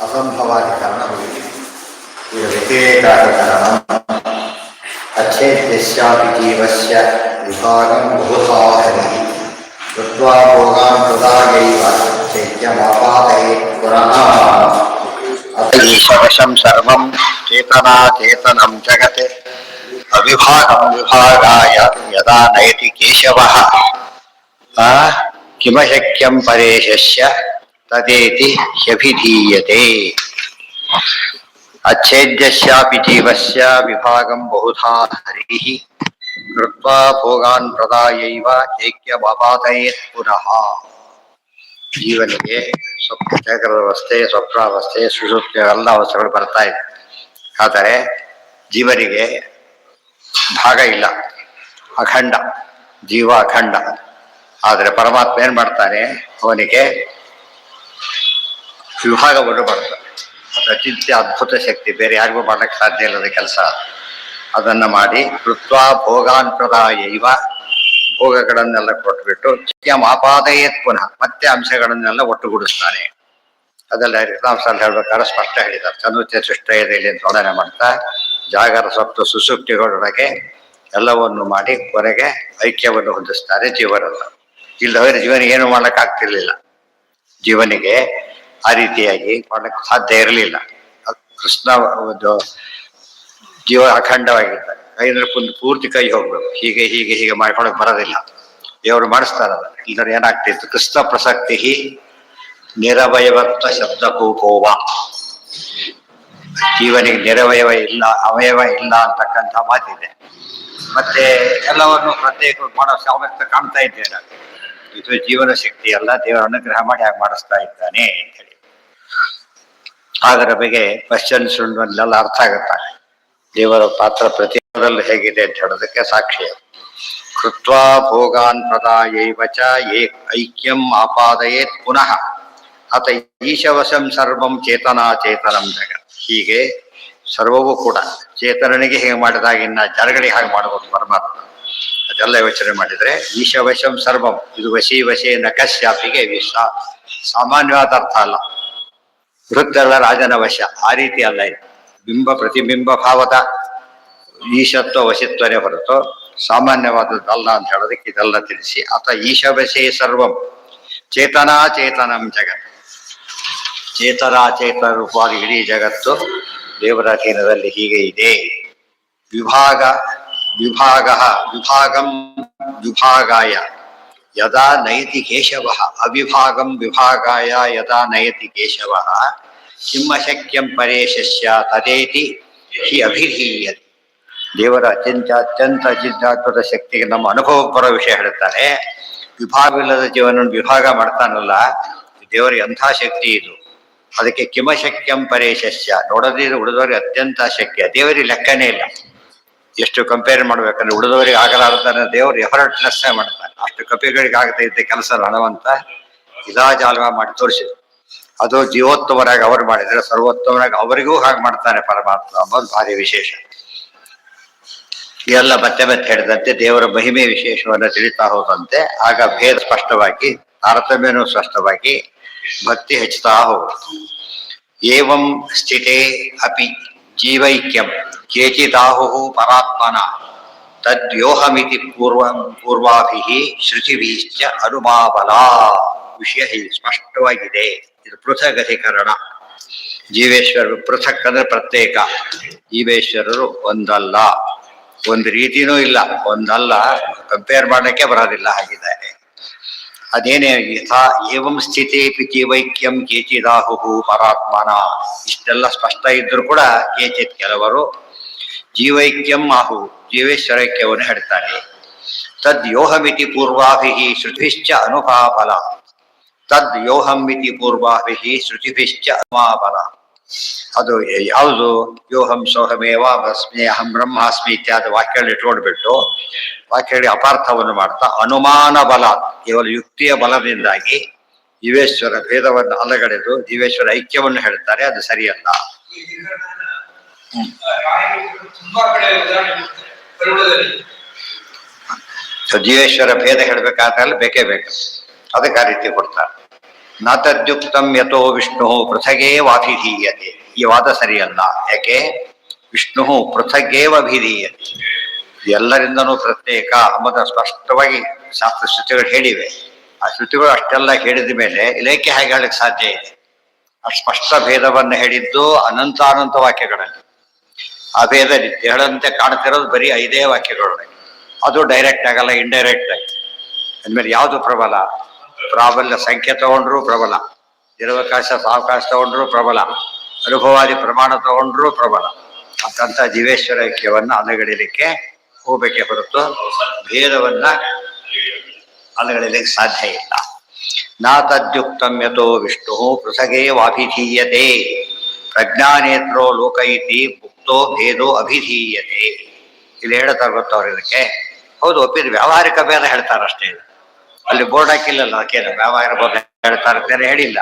ಅಸಂಭವಾಧಿಕರಣ ಹೋಗಿದೆ. ಈಗ ವ್ಯತಿರೇಕಾಧಿಕರಣ अच्छेद्यस्यापि जीवस्य विभागं बहुधा हरिः कृत्वा भोगान् प्रदायैव चैत्यमापादयेत् पुनः अत ईशवशं सर्वं चेतनाचेतनं जगत् अविभागं विभागाय यदा नयति केशवः किमशक्यं परेशस्य तदेति ह्यभिधीयते. अच्छेद्यस्यापि जीवस्य विभागं बहुधा हरिः कृत्वा भोगान् प्रदायैव चैक्यमापादयेत् पुनः. ಜೀವನಿಗೆ ಜಾಗೃತಾವಸ್ಥೆ, ಸ್ವಪ್ನಾವಸ್ಥೆ, ಸುಷುಪ್ತಿ ಎಲ್ಲ ಅವಸ್ಥೆಗಳು ಬರ್ತಾ ಇದೆ. ಆದರೆ ಜೀವನಿಗೆ ಭಾಗ ಇಲ್ಲ, ಅಖಂಡ ಜೀವ, ಅಖಂಡ. ಆದರೆ ಪರಮಾತ್ಮ ಏನ್ ಮಾಡ್ತಾನೆ, ಅವನಿಗೆ ವಿಭಾಗವನ್ನು ಮಾಡ್ತಾನೆ. ಅದು ಅತ್ಯಂತ ಅದ್ಭುತ ಶಕ್ತಿ, ಬೇರೆ ಯಾರಿಗೂ ಮಾಡಕ್ಕೆ ಸಾಧ್ಯ ಇಲ್ಲದ ಕೆಲಸ. ಅದನ್ನ ಮಾಡಿ ಕೃತ್ವಾ ಭೋಗಾನ್ ಪ್ರದಾಯೈವ, ಭೋಗಗಳನ್ನೆಲ್ಲ ಕೊಟ್ಬಿಟ್ಟು ಮಾಪಾದಯೇತ್ ಪುನಃ ಮತ್ತೆ ಅಂಶಗಳನ್ನೆಲ್ಲ ಒಟ್ಟುಗೂಡಿಸ್ತಾನೆ. ಅದೆಲ್ಲ ರತ್ನಾಂಶಲ್ಲಿ ಹೇಳ್ಬೇಕಾದ್ರೆ ಸ್ಪಷ್ಟ ಹೇಳಿದ್ದಾರೆ. ಚನುತ್ಯ ಸೃಷ್ಟಯದಲ್ಲಿ ಅಂತ ವರ್ಣನೆ ಮಾಡ್ತಾ ಜಾಗರ ಸ್ವಪ್ನ ಸುಸುಪ್ತಿಗಳೊಳಗೆ ಎಲ್ಲವನ್ನು ಮಾಡಿ ಕೊನೆಗೆ ಐಕ್ಯವನ್ನು ಹೊಂದಿಸ್ತಾರೆ ಜೀವನದ. ಇಲ್ಲದವರೆ ಜೀವನಿಗೆ ಏನು ಮಾಡ್ಲಿಕ್ಕೆ ಆಗ್ತಿರ್ಲಿಲ್ಲ. ಜೀವನಿಗೆ ಆ ರೀತಿಯಾಗಿ ಮಾಡಕ್ಕೆ ಸಾಧ್ಯ ಇರಲಿಲ್ಲ. ಕೃಷ್ಣ ಒಂದು ಜೀವ ಅಖಂಡವಾಗಿರ್ತಾರೆ. ಕೈಯಿಂದ ಪೂರ್ತಿ ಕೈ ಹೋಗ್ಬೇಕು, ಹೀಗೆ ಹೀಗೆ ಹೀಗೆ ಮಾಡ್ಕೊಳಕ್ ಬರೋದಿಲ್ಲ. ದೇವರು ಮಾಡಿಸ್ತಾರಲ್ಲ. ಇಲ್ಲದ್ರೆ ಏನಾಗ್ತಿತ್ತು, ಕೃಷ್ಣ ಪ್ರಸಕ್ತಿ ನಿರವಯವತ್ವ ಶಬ್ದಕೂಪೋವ. ಜೀವನಿಗೆ ನಿರವಯವ ಇಲ್ಲ, ಅವಯವ ಇಲ್ಲ ಅಂತಕ್ಕಂಥ ಮಾತಿದೆ. ಮತ್ತೆ ಎಲ್ಲವನ್ನು ಪ್ರತ್ಯೇಕ ಮಾಡೋ ಸಾಮರ್ಥ್ಯ ಕಾಣ್ತಾ ಇದ್ದೇನೆ. ಇದು ಜೀವನ ಶಕ್ತಿ ಅಲ್ಲ, ದೇವರ ಅನುಗ್ರಹ ಮಾಡಿ ಹಾಗೆ ಮಾಡಿಸ್ತಾ ಇದ್ದಾನೆ ಅಂತ ಹೇಳಿ ಅದರ ಬಗ್ಗೆ ಕ್ವಶನ್ ಸುಳ್ಳೆಲ್ಲ ಅರ್ಥ ಆಗುತ್ತಾರೆ. ದೇವರ ಪಾತ್ರ ಪ್ರತಿಯೊಂದರಲ್ಲೂ ಹೇಗಿದೆ ಅಂತ ಹೇಳೋದಕ್ಕೆ ಸಾಕ್ಷಿ. ಕೃತ್ವಾ ಭೋಗಾನ್ ಪ್ರದಾಯೈವ ಚ ಐಕ್ಯಂ ಆಪಾದಯೇತ್ ಪುನಃ ಅತ ಈಶವಶಂ ಸರ್ವಂ ಚೇತನಾಚೇತನಂ ಜಗತ್. ಹೀಗೆ ಸರ್ವವೂ ಕೂಡ ಚೇತನನಿಗೆ ಹೇಗೆ ಮಾಡಿದಾಗ ಇನ್ನ ಜನಗಳಿಗೆ ಹಾಗೆ ಮಾಡಬಹುದು ಪರಮಾತ್ಮ. ಅದೆಲ್ಲ ಯೋಚನೆ ಮಾಡಿದ್ರೆ ಈಶವಶಂ ಸರ್ವಂ, ಇದು ವಶಿ ವಶೇ ನಕಶ್ಯಾಪಿಗೆ ವಿಷ ಸಾಮಾನ್ಯವಾದ ಅರ್ಥ ಅಲ್ಲ. ವೃತ್ತೆಲ್ಲ ರಾಜನ ವಶ, ಆ ರೀತಿ ಅಲ್ಲ. ಇದು ಬಿಂಬ ಪ್ರತಿಬಿಂಬ ಭಾವದ ಈಶತ್ವ ವಶಿತ್ವನೇ ಹೊರತು ಸಾಮಾನ್ಯವಾದದ್ದಲ್ಲ ಅಂತ ಹೇಳೋದಕ್ಕೆ ಇದೆಲ್ಲ ತಿಳಿಸಿ ಅಥ ಈಶವಶೇ ಸರ್ವಂ ಚೇತನಾಚೇತನಂ ಜಗತ್. ಚೇತನಾಚೇತನ ರೂಪವಾದ ಇಡೀ ಜಗತ್ತು ದೇವರ ಅಧೀನದಲ್ಲಿ ಹೀಗೆ ಇದೆ. ವಿಭಾಗ ವಿಭಾಗ ವಿಭಾಗಂ ವಿಭಾಗಾಯ ಯದಾ ನಯತಿ ಕೇಶವ ಅವಿಭಾಗಂ ವಿಭಾಗಾಯ ಯದಾ ನಯತಿ ಕೇಶವ ಕಿಮ್ಮಶಕ್ಯಂ ಪರೇಶಸ್ಯ ತದೇತಿ ಹಿ ಅಭಿಧೀಯತೆ. ದೇವರ ಅತ್ಯಂತ ಅತ್ಯದ್ಭುತ ಶಕ್ತಿಗೆ ನಮ್ಮ ಅನುಭವಕ್ಕೆ ಬರೋ ವಿಷಯ ಹೇಳ್ತಾರೆ. ವಿಭಾಗವಿಲ್ಲದ ಜೀವನವನ್ನು ವಿಭಾಗ ಮಾಡ್ತಾನಲ್ಲ, ದೇವರಿಗೆ ಅಂಥ ಶಕ್ತಿ ಇದು. ಅದಕ್ಕೆ ಕಿಮಶಕ್ಯಂ ಪರೇಶಸ್ಯ, ನೋಡೋದಿದ್ರೆ ಉಳಿದವರಿಗೆ ಅತ್ಯಂತ ಶಕ್ಯ, ದೇವರಿಗೆ ಲೆಕ್ಕನೇ ಇಲ್ಲ. ಎಷ್ಟು ಕಂಪೇರ್ ಮಾಡ್ಬೇಕಂದ್ರೆ ಉಳಿದವರಿಗೆ ಆಗಲಾರ್ದಾನೆ ದೇವರು ಎಫರ್ಟ್ಲೆಸ್ ಮಾಡ್ತಾನೆ. ಅಷ್ಟು ಕಪಿಗಳಿಗೆ ಆಗದೆ ಇದ್ದ ಕೆಲಸ ಹಣವಂತ ಇಲಾಜಾಲ್ವ ಮಾಡಿ ತೋರಿಸಿದ್ರು. ಅದು ಜೀವೋತ್ತಮರಾಗಿ ಅವರು ಮಾಡಿದ್ರೆ ಸರ್ವೋತ್ತಮರಾಗಿ ಅವರಿಗೂ ಹಾಗೆ ಮಾಡ್ತಾನೆ ಪರಮಾತ್ಮ ಅನ್ನೋದು ಭಾರಿ ವಿಶೇಷ. ಇವೆಲ್ಲ ಮತ್ತೆ ಮತ್ತೆ ಹೇಳಿದಂತೆ ದೇವರ ಮಹಿಮೆ ವಿಶೇಷವನ್ನು ತಿಳಿತಾ ಹೋದಂತೆ ಆಗ ಭೇದ ಸ್ಪಷ್ಟವಾಗಿ, ತಾರತಮ್ಯನೂ ಸ್ಪಷ್ಟವಾಗಿ ಭಕ್ತಿ ಹೆಚ್ಚುತ್ತಾ ಹೋಗುತ್ತೆ. ಏವಂ ಸ್ಥಿತೇ ಅಪಿ ಜೀವೈಕ್ಯಂ ಕೇಚಿದಾಹು ಪರಾತ್ಮನ ತದ್ಯೋಹಮಿತಿ ಪೂರ್ವಾಭಿಃ ಶ್ರುತಿಭಿಶ್ಚ ಅನುಮಾಬಲ. ವಿಷಯ ಹೀಗೆ ಸ್ಪಷ್ಟವಾಗಿದೆ. ಇದು ಪೃಥಕ್ ಅಧಿಕರಣ. ಜೀವೇಶ್ವರರು ಪೃಥಕ್ ಅಂದ್ರೆ ಪ್ರತ್ಯೇಕ, ಜೀವೇಶ್ವರರು ಒಂದಲ್ಲ, ಒಂದು ರೀತಿನೂ ಇಲ್ಲ, ಒಂದಲ್ಲ, ಕಂಪೇರ್ ಮಾಡಲಿಕ್ಕೆ ಬರೋದಿಲ್ಲ ಹಾಗಿದ್ದಾರೆ. ಅದೇನೇ ಯಥಾ ಏವಂ ಸ್ಥಿತೇಪಿ ಜೀವೈಕ್ಯಂ ಕೇಚಿದಾಹು ಪರಾತ್ಮನ. ಇಷ್ಟೆಲ್ಲ ಸ್ಪಷ್ಟ ಇದ್ರೂ ಕೂಡ ಕೇಚಿತ್ ಕೆಲವರು ಜೀವೈಕ್ಯಂ ಆಹು ಜೀವೇಶ್ವರೈಕ್ಯವನ್ನು ಹೇಳ್ತಾರೆ. ತದ್ ಯೋಹಮಿತಿ ಪೂರ್ವಾಭಿಃ ಶ್ರುತಿಶ್ಚ ಅನುಪಾಬಲ. ತದ್ ಯೋಹಮಿತಿ ಪೂರ್ವಾಭಿಃ ಶ್ರುತಿಭಿಶ್ಚ ಅನುಮಾಬಲ. ಅದು ಯಾವುದು? ಯೋಹಂ ಸೋಹಮೇವ ಭಸ್ಮೇ ಅಹಂ ಬ್ರಹ್ಮಾಸ್ಮಿ ಇತ್ಯಾದಿ ವಾಕ್ಯಗಳು ಇಟ್ಕೊಂಡ್ಬಿಟ್ಟು ವಾಕ್ಯಗಳಿಗೆ ಅಪಾರ್ಥವನ್ನು ಮಾಡ್ತಾ ಅನುಮಾನ ಬಲ, ಕೇವಲ ಯುಕ್ತಿಯ ಬಲದಿಂದಾಗಿ ಜೀವೇಶ್ವರ ಭೇದವನ್ನು ಅಲಗಡೆದು ಜೀವೇಶ್ವರ ಐಕ್ಯವನ್ನು ಹೇಳ್ತಾರೆ. ಅದು ಸರಿಯಲ್ಲ. ಸೊ ಜೀವೇಶ್ವರ ಭೇದ ಹೇಳ್ಬೇಕಾದ್ರೆ ಬೇಕೇ ಬೇಕು, ಅದಕ್ಕೆ ಆ ರೀತಿ ಕೊಡ್ತಾರೆ. ನ ತದ್ಯುಕ್ತಂ ಯಥೋ ವಿಷ್ಣು ಪೃಥಗೇವ ಅಭಿಧೀಯತೆ. ಈ ವಾದ ಸರಿಯಲ್ಲ. ಯಾಕೆ? ವಿಷ್ಣು ಪೃಥಗೇವ ಅಭಿಧೀಯತೆ, ಎಲ್ಲರಿಂದನೂ ಪ್ರತ್ಯೇಕ ಎಂಬುದನ್ನು ಸ್ಪಷ್ಟವಾಗಿ ಶಾಸ್ತ್ರ ಶ್ರುತಿಗಳು ಹೇಳಿವೆ. ಆ ಶ್ರುತಿಗಳು ಅಷ್ಟೆಲ್ಲ ಹೇಳಿದ ಮೇಲೆ ಇಲೈಕ್ಯ ಹೇಗೆ ಹೇಳಕ್ಕೆ ಸಾಧ್ಯ ಇದೆ? ಆ ಸ್ಪಷ್ಟ ಭೇದವನ್ನು ಹೇಳಿದ್ದು ಅನಂತ ವಾಕ್ಯಗಳಲ್ಲಿ. ಆ ಭೇದ ಹೇಳಂತೆ ಕಾಣ್ತಿರೋದು ಬರೀ 5 ವಾಕ್ಯಗಳೊಳಗೆ. ಅದು ಡೈರೆಕ್ಟ್ ಆಗಲ್ಲ, ಇಂಡೈರೆಕ್ಟ್ ಆಗಿ. ಅಂದ್ಮೇಲೆ ಯಾವುದು ಪ್ರಬಲ? ಪ್ರಾಬಲ್ಯ ಸಂಖ್ಯೆ ತಗೊಂಡ್ರು ಪ್ರಬಲ, ನಿರವಕಾಶ ಸಾವಕಾಶ ತಗೊಂಡ್ರು ಪ್ರಬಲ, ಅನುಭವಾದಿ ಪ್ರಮಾಣ ತಗೊಂಡ್ರು ಪ್ರಬಲ. ಅಂತ ಜೀವೇಶ್ವರ ಐಕ್ಯವನ್ನ ಅಲಗಡಿಲಿಕ್ಕೆ ಹೋಗ್ಬೇಕೆ ಹೊರತು ಭೇದವನ್ನ ಅಲಗಡಿಲಿಕ್ಕೆ ಸಾಧ್ಯ ಇಲ್ಲ. ನ ತದ್ಯುಕ್ತಂ ಯಥೋ ವಿಷ್ಣು ಪೃಥಗೇವ ಅಭಿಧೀಯತೆ ಪ್ರಜ್ಞಾನೇತ್ರೋ ಲೋಕ ಇತಿ ಮುಕ್ತೋ ಭೇದೋ ಅಭಿಧೀಯತೆ. ಇಲ್ಲಿ ಹೇಳ್ತಾರೆ ಗೊತ್ತವ್ರು ಇದಕ್ಕೆ. ಹೌದು, ಒಪ್ಪಿದ ವ್ಯಾವಹಾರಿಕ ಭೇದ ಹೇಳ್ತಾರೆ ಅಷ್ಟೇ. ಅಲ್ಲಿ ಬೋರ್ಡ್ ಹಾಕಿಲ್ಲಲ್ಲ, ಅದಕ್ಕೇನು ವ್ಯಾವಹಾರಿಕ ಭೇದ ಹೇಳ್ತಾರೆ ಅಂತೇನೆ ಹೇಳಿಲ್ಲ.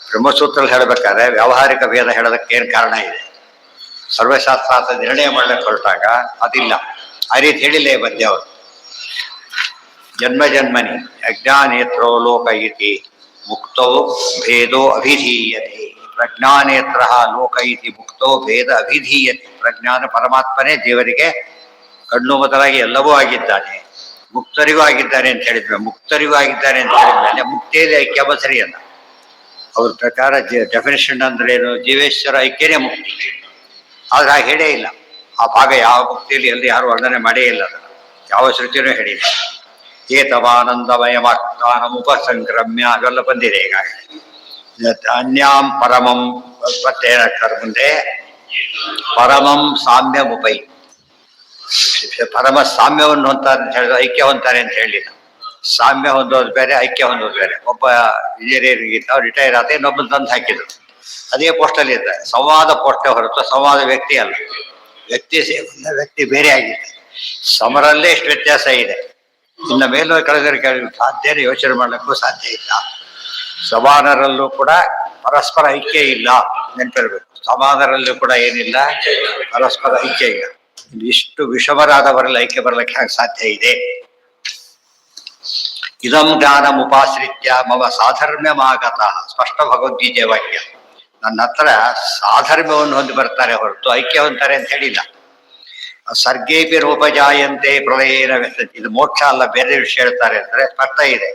ಬ್ರಹ್ಮಸೂತ್ರದಲ್ಲಿ ಹೇಳ್ಬೇಕಾದ್ರೆ ವ್ಯಾವಹಾರಿಕ ಭೇದ ಹೇಳೋದಕ್ಕೆ ಏನು ಕಾರಣ ಇದೆ? ಸರ್ವಶಾಸ್ತ್ರಾರ್ಥ ನಿರ್ಣಯ ಮಾಡ್ಲಿಕ್ಕೆ ಹೊರಟಾಗ ಅದಿಲ್ಲ, ಆ ರೀತಿ ಹೇಳಿಲ್ಲ ಈ ಮಧ್ಯೆ ಅವರು. ಜನ್ಮ ಜನ್ಮನಿ ಅಜ್ಞಾನೇತ್ರೋ ಲೋಕ ಇತಿ ಮುಕ್ತೋ ಭೇದೋ ಅಭಿಧೀಯತೆ. ಪ್ರಜ್ಞಾನೇತ್ರ ಲೋಕ ಇತಿ ಮುಕ್ತೋ ಭೇದ ಅಭಿಧೀಯತೆ. ಪ್ರಜ್ಞಾನ ಪರಮಾತ್ಮನೇ ಜೀವರಿಗೆ ಕಣ್ಣು ಮೊದಲಾಗಿ ಎಲ್ಲವೂ ಆಗಿದ್ದಾನೆ, ಮುಕ್ತರಿಗೂ ಆಗಿದ್ದಾನೆ ಅಂತ ಹೇಳಿದ್ವಿ. ಮುಕ್ತರಿಗೂ ಆಗಿದ್ದಾನೆ ಅಂತ ಹೇಳಿದ್ಮೇಲೆ ಮುಕ್ತಿಯಲ್ಲಿ ಐಕ್ಯ ಸರಿಯಲ್ಲ. ಅವ್ರ ಪ್ರಕಾರ ಡೆಫಿನೇಷನ್ ಅಂದ್ರೆ ಏನು? ಜೀವೇಶ್ವರ ಐಕ್ಯನೇ ಮುಕ್ತಿ. ಆದ್ರೆ ಹಾಗೆ ಹೇಳೇ ಇಲ್ಲ. ಆ ಭಾಗ ಯಾವ ಮುಕ್ತಿಯಲ್ಲಿ ಎಲ್ಲಿ ಯಾರು ವರ್ಣನೆ ಮಾಡೇ ಇಲ್ಲ, ಅದನ್ನು ಯಾವ ಶ್ರುತಿನೂ ಹೇಳಿಲ್ಲ. ಏತವಾನಂದಮಯಮಾತ್ಮಾನಂ ಉಪಸಂಕ್ರಮ್ಯ ಅವೆಲ್ಲ ಬಂದಿದೆ ಈಗಾಗಲೇ. ಅನ್ಯಾಂ ಪರಮಂ ಮತ್ತೇನಾಗ್ತಾರೆ ಮುಂದೆ? ಪರಮಂ ಸಾಮ್ಯ ಉಪೈ. ಪರಮ ಸಾಮ್ಯವನ್ನು ಹೊಂತಾರೆ ಅಂತ ಹೇಳಿದ್ರೆ ಐಕ್ಯ ಹೊಂತಾರೆ ಅಂತ ಹೇಳಿಲ್ಲ. ಸಾಮ್ಯ ಹೊಂದೋದು ಬೇರೆ, ಐಕ್ಯ ಹೊಂದೋದು ಬೇರೆ. ಒಬ್ಬ ಇಂಜಿನಿಯರಿಂಗ್ ಇದ್ದ, ರಿಟೈರ್ ಆದ, ಇನ್ನೊಬ್ಬನ ತಂದು ಹಾಕಿದ್ರು. ಅದೇ ಪೋಸ್ಟಲ್ಲಿ ಇದ್ದ. ಸಂವಾದ ಪೋಸ್ಟೇ ಹೊರತು ಸಂವಾದ ವ್ಯಕ್ತಿ ಅಲ್ಲ. ವ್ಯಕ್ತಿ ವ್ಯಕ್ತಿ ಬೇರೆ ಆಗಿದೆ. ಸಮರಲ್ಲೇ ಎಷ್ಟು ವ್ಯತ್ಯಾಸ ಇದೆ. ಇನ್ನು ಮೇಲೂ ಕೆಳಗಡೆ ಸಾಧ್ಯ ಯೋಚನೆ ಮಾಡ್ಲಿಕ್ಕೂ ಸಾಧ್ಯ ಇಲ್ಲ. ಸಮಾನರಲ್ಲೂ ಕೂಡ ಪರಸ್ಪರ ಐಕ್ಯ ಇಲ್ಲ, ನೆನಪಿರ್ಬೇಕು. ಸಮಾನರಲ್ಲೂ ಕೂಡ ಏನಿಲ್ಲ, ಪರಸ್ಪರ ಐಕ್ಯ ಇಲ್ಲ. ಇಷ್ಟು ವಿಷಮರಾದವರಲ್ಲಿ ಐಕ್ಯ ಬರ್ಲಿಕ್ಕೆ ಹೇಗೆ ಸಾಧ್ಯ ಇದೆ? ಇದಂ ಜ್ಞಾನಂ ಉಪಾಶ್ರಿತ್ಯ ಮಮ ಸಾಧರ್ಮ್ಯಮಾಗತ. ಸ್ಪಷ್ಟ ಭಗವದ್ಗೀತೆ ವಾಕ್ಯ. ನನ್ನ ಹತ್ರ ಸಾಧರ್ಮ್ಯವನ್ನು ಹೊಂದಿ ಬರ್ತಾರೆ ಹೊರತು ಐಕ್ಯ ಹೊಂತಾರೆ ಅಂತ ಹೇಳಿಲ್ಲ. ಸರ್ಗೇಪಿ ರೂಪಜಾಯಂತೆ ಪ್ರಳಯೇನ ವ್ಯಸತಿ. ಇದು ಮೋಕ್ಷ ಅಲ್ಲ, ಬೇರೆ ವಿಷಯ ಹೇಳ್ತಾರೆ ಅಂದ್ರೆ ಸ್ಪಷ್ಟ ಇದೆ.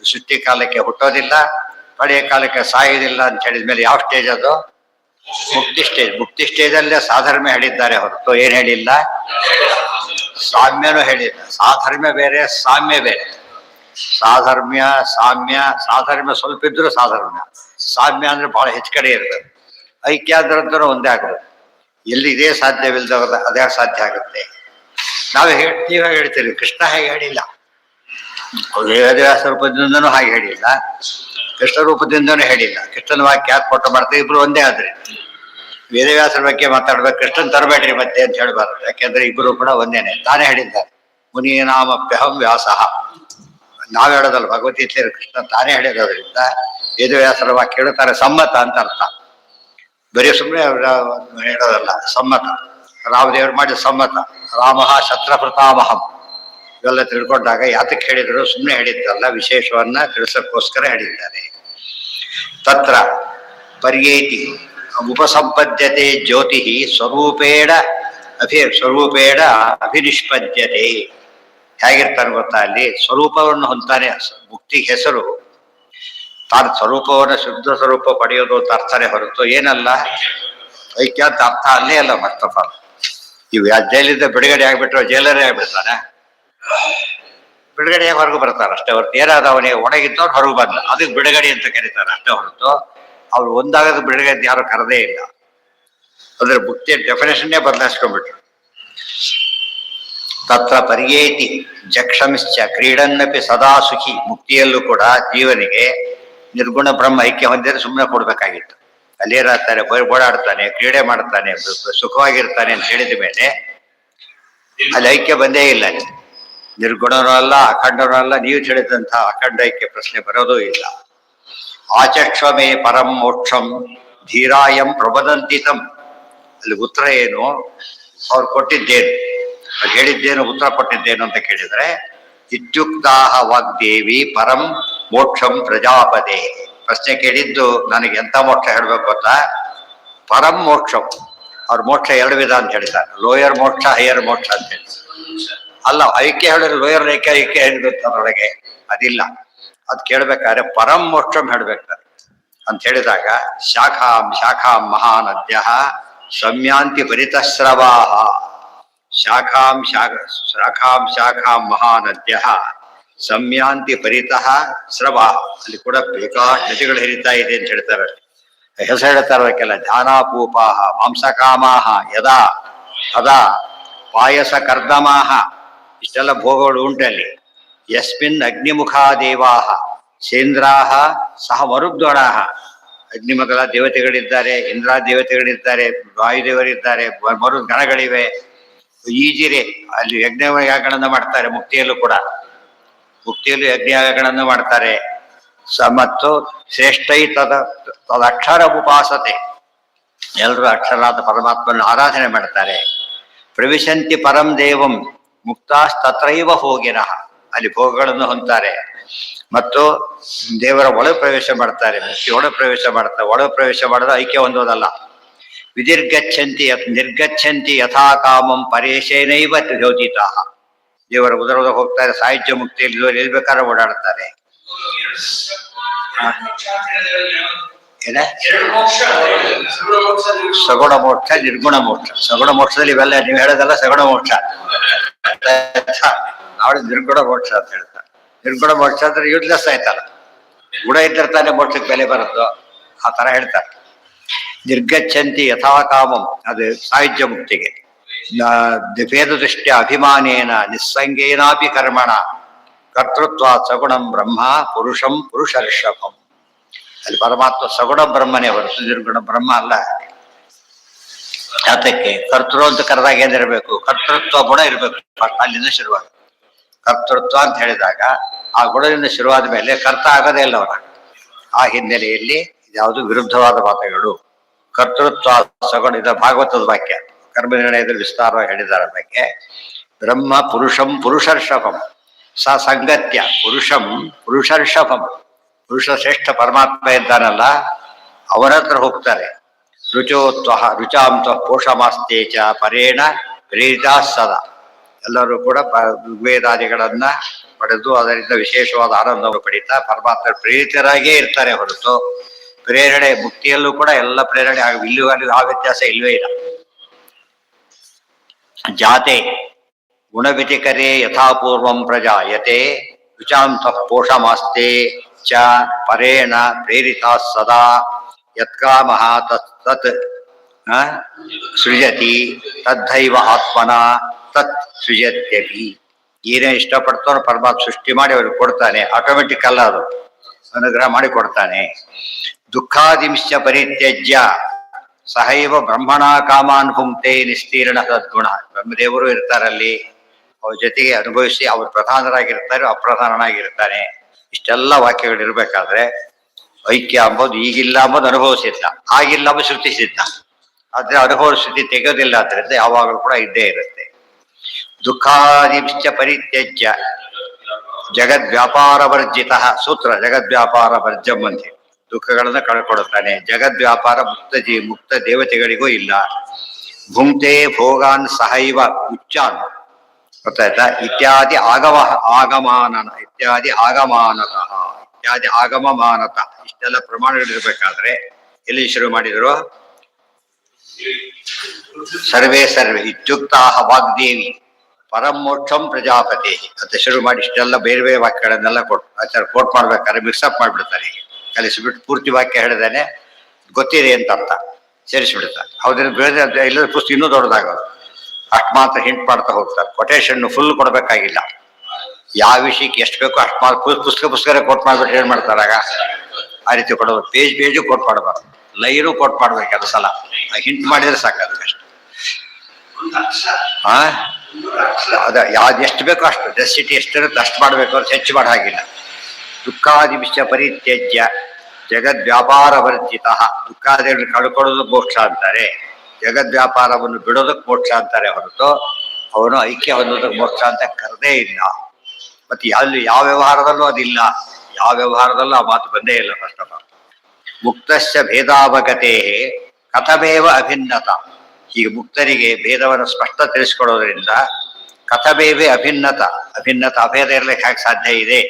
ಸೃಷ್ಟಿ ಕಾಲಕ್ಕೆ ಹುಟ್ಟೋದಿಲ್ಲ, ಪಡೆಯ ಕಾಲಕ್ಕೆ ಸಾಯೋದಿಲ್ಲ ಅಂತ ಹೇಳಿದ್ಮೇಲೆ ಯಾವ ಸ್ಟೇಜ್ ಅದು? ಮುಕ್ತಿ ಸ್ಟೇಜ್. ಮುಕ್ತಿ ಸ್ಟೇಜಲ್ಲೇ ಸಾಧರ್ಮ್ಯ ಹೇಳಿದ್ದಾರೆ ಹೊರತು ಏನ್ ಹೇಳಿಲ್ಲ, ಸಾಮ್ಯನೂ ಹೇಳಿಲ್ಲ. ಸಾಧರ್ಮ್ಯ ಬೇರೆ, ಸಾಮ್ಯ ಬೇರೆ. ಸಾಧರ್ಮ್ಯ ಸಾಮ್ಯ, ಸಾಧರ್ಮ್ಯ ಸ್ವಲ್ಪ ಇದ್ರು ಸಾಧರ್ಮ್ಯ, ಸಾಮ್ಯ ಅಂದ್ರೆ ಬಹಳ ಹೆಚ್ಚು ಕಡೆ ಇರ್ತದೆ. ಐಕ್ಯ ಅಂದ್ರಂತೂ ಒಂದೇ ಆಗೋದು. ಎಲ್ಲಿ ಇದೇ ಸಾಧ್ಯವಿಲ್ಲದ ಅದೇ ಸಾಧ್ಯ ಆಗುತ್ತೆ. ನೀವೇ ಹೇಳ್ತೀರಿ, ಕೃಷ್ಣ ಹೇಗೆ ಹೇಳಿಲ್ಲ, ವೇದವ್ಯಾಸ ರೂಪದಿಂದನೂ ಹಾಗೆ ಹೇಳಿಲ್ಲ, ಕೃಷ್ಣ ರೂಪದಿಂದನೂ ಹೇಳಿಲ್ಲ. ಕೃಷ್ಣನ ವಾಕ್ಯ ಯಾಕೆ ಕೊಟ್ಟು ಮಾಡ್ತಾರೆ? ಇಬ್ರು ಒಂದೇ ಆದ್ರೆ ವೇದವ್ಯಾಸರ ಬಗ್ಗೆ ಮಾತಾಡ್ಬೇಕು, ಕೃಷ್ಣನ್ ತರಬೇಡ್ರಿ ಮತ್ತೆ ಅಂತ ಹೇಳ್ಬಾರ್ದು. ಯಾಕೆಂದ್ರೆ ಇಬ್ರು ಕೂಡ ಒಂದೇನೆ. ತಾನೇ ಹೇಳಿದ್ದಾರೆ, ಮುನಿನಾಮಪ್ಯಹಂ ವ್ಯಾಸಃ. ನಾವ್ ಹೇಳೋದಲ್ಲ, ಭಗವದ್ಗೀತೆಯಲ್ಲಿ ಕೃಷ್ಣ ತಾನೇ ಹೇಳಿರೋದ್ರಿಂದ ವೇದವ್ಯಾಸರ ವಾಕ್ಯ ಹೇಳ್ತಾರೆ ಸಮ್ಮತ ಅಂತ ಅರ್ಥ. ಬರೀ ಸುಮ್ಮನೆ ಹೇಳೋದಲ್ಲ, ಸಮ್ಮತ. ರಾಮದೇವರು ಮಾಡಿದ ಸಮ್ಮತ. ರಾಮ ಶತ್ರಪ್ರತಾಮಹಂ ಇವೆಲ್ಲ ತಿಳ್ಕೊಂಡಾಗ ಯಾತಕ್ಕೆ ಹೇಳಿದ್ರು? ಸುಮ್ಮನೆ ಹೇಳಿದ್ದಲ್ಲ, ವಿಶೇಷವನ್ನ ತಿಳಿಸೋಕ್ಕೋಸ್ಕರ ಹೇಳಿದ್ದಾರೆ. ತತ್ರ ಪರ್ಯೇತಿ ಉಪಸಂಪದ್ಯತೆ ಜ್ಯೋತಿ ಸ್ವರೂಪೇಣ ಅಭಿನಿಷ್ಪದ್ಯತೆ. ಹೇಗಿರ್ತಾನೆ ಗೊತ್ತಾ? ಅಲ್ಲಿ ಸ್ವರೂಪವನ್ನು ಹೊಂತಾನೆ. ಮುಕ್ತಿ ಹೆಸರು ತಾನು ಸ್ವರೂಪವನ್ನು ಶುದ್ಧ ಸ್ವರೂಪ ಪಡೆಯೋದು ಅಂತ ಅರ್ಥನೇ ಹೊರತು ಏನಲ್ಲ ಐಕ್ಯ ಅಂತ ಅರ್ಥ ಅಲ್ಲೇ ಅಲ್ಲ. ಮತ್ತಪ್ಪ ಇವು ಜೈಲಿಂದ ಬಿಡುಗಡೆ ಆಗ್ಬಿಟ್ರೆ ಜೈಲರೇ ಆಗ್ಬಿಡ್ತಾನೆ. ಬಿಡುಗಡೆಯಾಗಿ ಹೊರಗೆ ಬರ್ತಾರೆ ಅಷ್ಟೇ ಹೊರತು ಏನಾದ ಅವನಿಗೆ ಒಣಗಿದ್ದವ್ರು ಹೊರಗೆ ಬಂದ, ಅದಕ್ಕೆ ಬಿಡುಗಡೆ ಅಂತ ಕರೀತಾರೆ ಅಷ್ಟೇ ಹೊರತು ಅವ್ರು ಒಂದಾಗದ ಬಿಡುಗಡೆ ಯಾರು ಕರೆದೇ ಇಲ್ಲ. ಅಂದ್ರೆ ಮುಕ್ತಿಯ ಡೆಫಿನೇಷನ್ನೇ ಬದಲಾಯಿಸ್ಕೊಂಡ್ಬಿಟ್ರು. ತತ್ರ ಪರ್ಯೇತಿ ಜಕ್ಷಮಿಶ್ಚ ಕ್ರೀಡನ್ನಪಿ ಸದಾ ಸುಖಿ. ಮುಕ್ತಿಯಲ್ಲೂ ಕೂಡ ಜೀವನಿಗೆ ನಿರ್ಗುಣ ಬ್ರಹ್ಮ ಐಕ್ಯ ಹೊಂದಿದ್ರೆ ಸುಮ್ಮನೆ ಕೊಡ್ಬೇಕಾಗಿತ್ತು. ಅಲ್ಲೇರಾಗ್ತಾನೆ, ಓಡಾಡ್ತಾನೆ, ಕ್ರೀಡೆ ಮಾಡ್ತಾನೆ, ಸುಖವಾಗಿರ್ತಾನೆ ಅಂತ ಹೇಳಿದ ಮೇಲೆ ಅಲ್ಲಿ ಐಕ್ಯ ಬಂದೇ ಇಲ್ಲ. ಅಲ್ಲಿ ನಿರ್ಗುಣನೂ ಅಲ್ಲ, ಅಖಂಡನೂ ಅಲ್ಲ. ನೀವು ಹೇಳಿದಂತಹ ಅಖಂಡ ಐಕ್ಯ ಪ್ರಶ್ನೆ ಬರೋದೂ ಇಲ್ಲ. ಆಚಕ್ಷ್ವಮೇ ಪರಂ ಮೋಕ್ಷಂ ಧೀರಾಯಂ ಪ್ರಬದಂತಿತಂ. ಅಲ್ಲಿ ಉತ್ತರ ಏನು? ಅವ್ರು ಕೊಟ್ಟಿದ್ದೇನು, ಅದು ಹೇಳಿದ್ದೇನು, ಉತ್ತರ ಕೊಟ್ಟಿದ್ದೇನು ಅಂತ ಕೇಳಿದ್ರೆ ಇತ್ಯುಕ್ತಾಹ ವಾಗ್ದೇವಿ ಪರಂ ಮೋಕ್ಷಂ ಪ್ರಜಾಪತೆ. ಪ್ರಶ್ನೆ ಕೇಳಿದ್ದು ನನಗೆ ಎಂತ ಮೋಕ್ಷ ಹೇಳ್ಬೇಕು ಗೊತ್ತಾ? ಪರಂ ಮೋಕ್ಷಂ. ಅವ್ರ ಮೋಕ್ಷ ಎರಡು ವಿಧ ಅಂತ ಹೇಳ್ತಾರೆ, ಲೋಯರ್ ಮೋಕ್ಷ, ಹೈಯರ್ ಮೋಕ್ಷ ಅಂತ ಹೇಳಿ. ಅಲ್ಲ, ಐಕ್ಯ ಹೇಳಿದ್ರೆ ಲೋಯರ್ ಐಕ್ಯ ಹೇಳ್ಬೇಕು ಅದರೊಳಗೆ, ಅದಿಲ್ಲ. ಅದ್ ಕೇಳ್ಬೇಕಾದ್ರೆ ಪರಂ ಮೋಕ್ಷಂ ಹೇಳ್ಬೇಕಾರೆ ಅಂತ ಹೇಳಿದಾಗ ಶಾಖಾಂ ಶಾಖಾಂ ಮಹಾನದ್ಯ ಸಮ್ಯಾಂತಿ ಪರಿತಸ್ರವಾಹ. ಶಾಖಾಂ ಶಾಖಾಂ ಮಹಾನದ್ಯ ಸಮ್ಯಾಂತಿ ಪರಿತಃ ಸ್ರವಾಹ. ಅಲ್ಲಿ ಕೂಡ ಬೇಕಾಷ್ಟು ನದಿಗಳು ಹರಿತಾ ಇದೆ ಅಂತ ಹೇಳ್ತಾರೆ. ಹೆಸರು ಹೇಳ್ತಾರೆ ಅದಕ್ಕೆಲ್ಲ. ಧ್ಯಾನಾಪೂಪಾಹ ಮಾಂಸಕಾಮಾಹ ಯದಾ ತದಾ ಪಾಯಸ ಕರ್ದಮಾಹ. ಇಷ್ಟೆಲ್ಲ ಭೋಗಗಳು ಉಂಟಲ್ಲಿ. ಯಸ್ಮಿನ್ ಅಗ್ನಿಮುಖಾ ದೇವಾಹ ಸೇಂದ್ರಾಹ ಸಹ ಮರುದ್ವಣಾಹ. ಅಗ್ನಿಮುಖದ ದೇವತೆಗಳಿದ್ದಾರೆ, ಇಂದ್ರ ದೇವತೆಗಳಿದ್ದಾರೆ, ವಾಯುದೇವರಿದ್ದಾರೆ, ಮರು ಗಣಗಳಿವೆ. ಈಜಿರೆ ಅಲ್ಲಿ ಯಜ್ಞಯಾಗಗಳನ್ನು ಮಾಡ್ತಾರೆ. ಮುಕ್ತಿಯಲ್ಲೂ ಕೂಡ, ಮುಕ್ತಿಯಲ್ಲೂ ಯಜ್ಞಯಾಗಗಳನ್ನು ಮಾಡ್ತಾರೆ. ಮತ್ತು ಶ್ರೇಷ್ಠೈ ತದಕ್ಷರ ಉಪಾಸತೆ. ಎಲ್ಲರೂ ಅಕ್ಷರಾದ ಪರಮಾತ್ಮನ ಆರಾಧನೆ ಮಾಡ್ತಾರೆ. ಪ್ರವಿಶಂತಿ ಪರಂ ದೇವಂ ಮುಕ್ತಾಸ್ತತ್ರೈವ ಭೋಗಿನಃ. ಅಲ್ಲಿ ಭೋಗಗಳನ್ನು ಹೊಂದ್ತಾರೆ ಮತ್ತು ದೇವರ ಒಳಗೆ ಪ್ರವೇಶ ಮಾಡ್ತಾರೆ. ಮುಕ್ತಿ ಒಳಗೆ ಪ್ರವೇಶ ಮಾಡ್ತಾರೆ. ಒಳಗೆ ಪ್ರವೇಶ ಮಾಡೋದು ಐಕ್ಯ ಹೊಂದೋದಲ್ಲ. ನಿರ್ಗಚ್ಚಂತಿ ಯಥಾ ಕಾಮಂ ಪರೇಶೇನೈವ ಜ್ಯೋತಿತಾ. ದೇವರ ಉದರದ ಹೋಗ್ತಾರೆ. ಸಾಹಿತ್ಯ ಮುಕ್ತಿಯಲ್ಲಿ ಎಲ್ಲಿ ಬೇಕಾದ್ರೆ ಓಡಾಡ್ತಾರೆ. ಸಗುಣ ಮೋಕ್ಷ, ನಿರ್ಗುಣ ಮೋಕ್ಷ. ಸಗುಣ ಮೋಕ್ಷದಲ್ಲಿ ಇವೆಲ್ಲ ನೀವು ಹೇಳೋದಲ್ಲ ಸಗುಣ ಮೋಕ್ಷ. ನಾಳೆ ನಿರ್ಗುಣ ಮೋಕ್ಷ ಅಂತ ಹೇಳ್ತಾರೆ. ನಿರ್ಗುಣ ಮೋಕ್ಷ ಅಂದ್ರೆ ಯೂಸ್ಲೆಸ್ ಆಯ್ತಲ್ಲ. ಗುಣ ಇದ್ದರೆ ತಾನೇ ಮೋಕ್ಷಕ್ಕೆ ಬೆಲೆ ಬರುತ್ತೋ, ಆ ತರ ಹೇಳ್ತಾರೆ. ನಿರ್ಗಚ್ಚಂತಿ ಯಥಾ ಕಾಮಂ, ಅದು ಸಾಹಿತ್ಯ ಮುಕ್ತಿಗೆ. ಭೇದ ದೃಷ್ಟ್ಯ ಅಭಿಮಾನೇನ ನಿಸ್ಸಂಗೇನಾಪಿ ಕರ್ಮಣ ಕರ್ತೃತ್ವ ಸಗುಣಂ ಬ್ರಹ್ಮ ಪುರುಷಂ ಪುರುಷರ್ಷಭಂ. ಅಲ್ಲಿ ಪರಮಾತ್ಮ ಸಗುಣ ಬ್ರಹ್ಮನೇ ಹೊರತು ನಿರ್ಗುಣ ಬ್ರಹ್ಮ ಅಲ್ಲ. ಯಾತಕ್ಕೆ? ಕರ್ತೃ ಅಂತ ಕರೆದಾಗ ಏನಿರಬೇಕು? ಕರ್ತೃತ್ವ ಗುಣ ಇರಬೇಕು. ಅಲ್ಲಿಂದ ಶುರುವಾಗ ಕರ್ತೃತ್ವ ಅಂತ ಹೇಳಿದಾಗ ಆ ಗುಣದಿಂದ ಶುರುವಾದ ಮೇಲೆ ಕರ್ತ ಆಗದೇ ಇಲ್ಲ ಅವರ. ಆ ಹಿನ್ನೆಲೆಯಲ್ಲಿ ಯಾವುದು ವಿರುದ್ಧವಾದ ಮಾತುಗಳು. ಕರ್ತೃತ್ವ ಸಗುಣ, ಇದ ಭಾಗವತದ ವಾಕ್ಯ. ಕರ್ಮ ನಿರ್ಣಯದಲ್ಲಿ ವಿಸ್ತಾರವಾಗಿ ಹೇಳಿದ್ದಾರೆ ಬಗ್ಗೆ. ಬ್ರಹ್ಮ ಪುರುಷಂ ಪುರುಷರ್ಷಭಂ ಸ ಸಂಗತ್ಯ ಪುರುಷಂ ಪುರುಷರ್ಷಭಂ. ಪುರುಷ ಶ್ರೇಷ್ಠ ಪರಮಾತ್ಮ ಇದ್ದಾನಲ್ಲ, ಅವನ ಹತ್ರ ಹೋಗ್ತಾರೆ. ರುಚಾಂತ್ವ ಪೋಷಮಾಸ್ತೇಚ ಪರೇಣ ಪ್ರೇರಿತಾ ಸದಾ. ಎಲ್ಲರೂ ಕೂಡ ವೇದಾದಿಗಳನ್ನ ಪಡೆದು ಅದರಿಂದ ವಿಶೇಷವಾದ ಆನಂದವನ್ನು ಪಡೀತಾ ಪರಮಾತ್ಮ ಪ್ರೇರಿತರಾಗೇ ಇರ್ತಾರೆ ಹೊರತು ಪ್ರೇರಣೆ ಮುಕ್ತಿಯಲ್ಲೂ ಕೂಡ ಎಲ್ಲ ಪ್ರೇರಣೆ ಇಲ್ಲೂ ಅಲ್ಲಿ ಆ ವ್ಯತ್ಯಾಸ ಇಲ್ವೇ ಇಲ್ಲ. ಜಾತೆ ಗುಣವಿತಿಕರೇ ಯಥಾಪೂರ್ವಂ ಪ್ರಜಾಯತೆ ರುಚಾಂತಃ ಪೋಷಮಾಸ್ತೆ ಚ ಪರೇಣ ಪ್ರೇರಿತಾ ಸದಾ ಯತ್ಕಾಮಃ ತತ್ ಸೃಜತಿ ತದ್ಧೈವ ಆತ್ಮನ ತತ್ ಸೃಜತ್ಯಪಿ. ಏನೇ ಇಷ್ಟಪಡ್ತಾನೋ ಪರಮಾತ್ಮ ಸೃಷ್ಟಿ ಮಾಡಿ ಅವ್ರಿಗೆ ಕೊಡ್ತಾನೆ. ಆಟೋಮೆಟಿಕ್ ಅಲ್ಲ, ಅದು ಅನುಗ್ರಹ ಮಾಡಿ ಕೊಡ್ತಾನೆ. ದುಃಖಾದಿಂಶ ಪರಿತ್ಯಜ್ಯ ಸಹೈವ ಬ್ರಹ್ಮಣ ಕಾಮಾನ್ ಭುಂಕ್ತೆ ನಿಸ್ತೀರ್ಣ ಸದ್ಗುಣ. ಬ್ರಹ್ಮದೇವರು ಇರ್ತಾರಲ್ಲಿ, ಅವ್ರ ಜೊತೆಗೆ ಅನುಭವಿಸಿ ಅವ್ರು ಪ್ರಧಾನರಾಗಿರ್ತಾರೆ, ಅಪ್ರಧಾನನಾಗಿರ್ತಾನೆ. ಇಷ್ಟೆಲ್ಲ ವಾಕ್ಯಗಳಿರ್ಬೇಕಾದ್ರೆ ಐಕ್ಯ ಅಂಬೋದು ಈಗಿಲ್ಲ ಅಂಬೋದು ಅನುಭವಿಸಿದ್ದ, ಆಗಿಲ್ಲ ಅಂಬ ಶ್ರುತಿ ಸಿದ್ಧ. ಆದ್ರೆ ಅನುಭವ ಶ್ರುತಿ ತೆಗೋದಿಲ್ಲ, ಅದರಿಂದ ಯಾವಾಗಲೂ ಕೂಡ ಇದ್ದೇ ಇರುತ್ತೆ. ದುಃಖಾದಿಶ್ಚ ಪರಿತ್ಯಜ್ಯ ಜಗದ್ವ್ಯಾಪಾರ ವರ್ಜಿತ. ಸೂತ್ರ ಜಗದ್ವ್ಯಾಪಾರ ವರ್ಜಂ ಅಂತ ಹೇಳಿ ದುಃಖಗಳನ್ನ ಕಳ್ಕೊಡುತ್ತಾನೆ. ಜಗದ್ವ್ಯಾಪಾರ ಮುಕ್ತ ದೇವತೆಗಳಿಗೂ ಇಲ್ಲ. ಭುಂಕ್ತೆ ಭೋಗಾನ್ ಸಹೈವ ಉಚ್ಚಾನ್, ಗೊತ್ತಾಯ್ತಾ? ಇತ್ಯಾದಿ ಆಗಮಮಾನತ. ಇಷ್ಟೆಲ್ಲ ಪ್ರಮಾಣಗಳಿರ್ಬೇಕಾದ್ರೆ ಎಲ್ಲಿ ಶುರು ಮಾಡಿದ್ರು? ಸರ್ವೇ ಇತ್ಯುಕ್ತಾಹ ವಾಗ್ದೇವಿ ಪರಂ ಮೋಕ್ಷಂ ಪ್ರಜಾಪತಿ ಅಂತ ಶುರು ಮಾಡಿ ಇಷ್ಟೆಲ್ಲ ಬೇರೆ ಬೇರೆ ವಾಕ್ಯಗಳನ್ನೆಲ್ಲ ಕೋಟ್ ಮಾಡ್ಬೇಕಾದ್ರೆ ಮಿಕ್ಸಪ್ ಮಾಡ್ಬಿಡ್ತಾರೆ. ಕಲಿಸಿಬಿಟ್ಟು ಪೂರ್ತಿ ವಾಕ್ಯ ಹೇಳಿದಾನೆ ಗೊತ್ತಿದೆ ಅಂತ ಅರ್ಥ ಸೇರಿಸ್ಬಿಡ್ತಾರೆ. ಹೌದ್ರ ಬೇರೆ ಇಲ್ಲದ ಪುಸ್ತಕ ಇನ್ನೂ ದೊಡ್ಡದಾಗೋದು. ಅಷ್ಟು ಮಾತ್ರ ಹಿಂಟ್ ಮಾಡ್ತಾ ಹೋಗ್ತಾರೆ. ಕೊಟೇಶನ್ ಫುಲ್ ಕೊಡ್ಬೇಕಾಗಿಲ್ಲ. ಯಾವ ವಿಷಯಕ್ಕೆ ಎಷ್ಟು ಬೇಕೋ ಅಷ್ಟು ಮಾತ್ರ ಪುಸ್ತಕ ಕೋಟ್ ಮಾಡ್ಬಿಟ್ಟು ಏನ್ ಮಾಡ್ತಾರಾಗ ಆ ರೀತಿ ಕೊಡೋದು. ಪೇಜು ಕೋಟ್ ಮಾಡಬಾರ್ದು, ಲೈನು ಕೋಟ್ ಮಾಡ್ಬೇಕು. ಅದು ಸಲ ಹಿಂಟ್ ಮಾಡಿದ್ರೆ ಸಾಕಾದಷ್ಟು. ಅದ ಯಾವ್ದು ಎಷ್ಟು ಬೇಕೋ ಅಷ್ಟು ಡೆಸಿಟಿ ಎಷ್ಟಿರುತ್ತೆ ಅಷ್ಟು ಮಾಡ್ಬೇಕು, ಅವ್ರು ಹೆಚ್ಚು ಮಾಡೋ ಹಾಗಿಲ್ಲ. ದುಃಖಾದಿವಿಷ ಪರಿತ್ಯಜ್ಯ ಜಗದ್ವ್ಯಾಪಾರ ವರ್ಜಿತ. ದುಃಖಾದಿಗಳನ್ನು ಕಳ್ಕೊಳ್ಳೋದು ಮೋಕ್ಷ ಅಂತಾರೆ, ಜಗದ್ವ್ಯಾಪಾರವನ್ನು ಬಿಡೋದಕ್ಕೆ ಮೋಕ್ಷ ಅಂತಾರೆ ಹೊರತು ಅವನು ಐಕ್ಯ ಹೊಂದೋದಕ್ಕೆ ಮೋಕ್ಷ ಅಂತ ಕರೆದೇ ಇಲ್ಲ. ಮತ್ತೆ ಯಾವ ವ್ಯವಹಾರದಲ್ಲೂ ಅದಿಲ್ಲ, ಯಾವ ವ್ಯವಹಾರದಲ್ಲೂ ಆ ಮಾತು ಬಂದೇ ಇಲ್ಲ. ಫಸ್ಟ್ ಆಫ್ ಆಲ್ ಮುಕ್ತಶ್ಚ ಭೇದಾವಗತೆ ಕಥಮೇವ ಅಭಿನ್ನತ. ಈಗ ಮುಕ್ತರಿಗೆ ಭೇದವನ್ನು ಸ್ಪಷ್ಟ ತಿಳಿಸ್ಕೊಡೋದ್ರಿಂದ ಕಥಮೇವೇ ಅಭಿನ್ನತ ಅಭೇದ ಇರಲಿಕ್ಕೆ ಹಾಗೆ ಸಾಧ್ಯ ಇದೆ.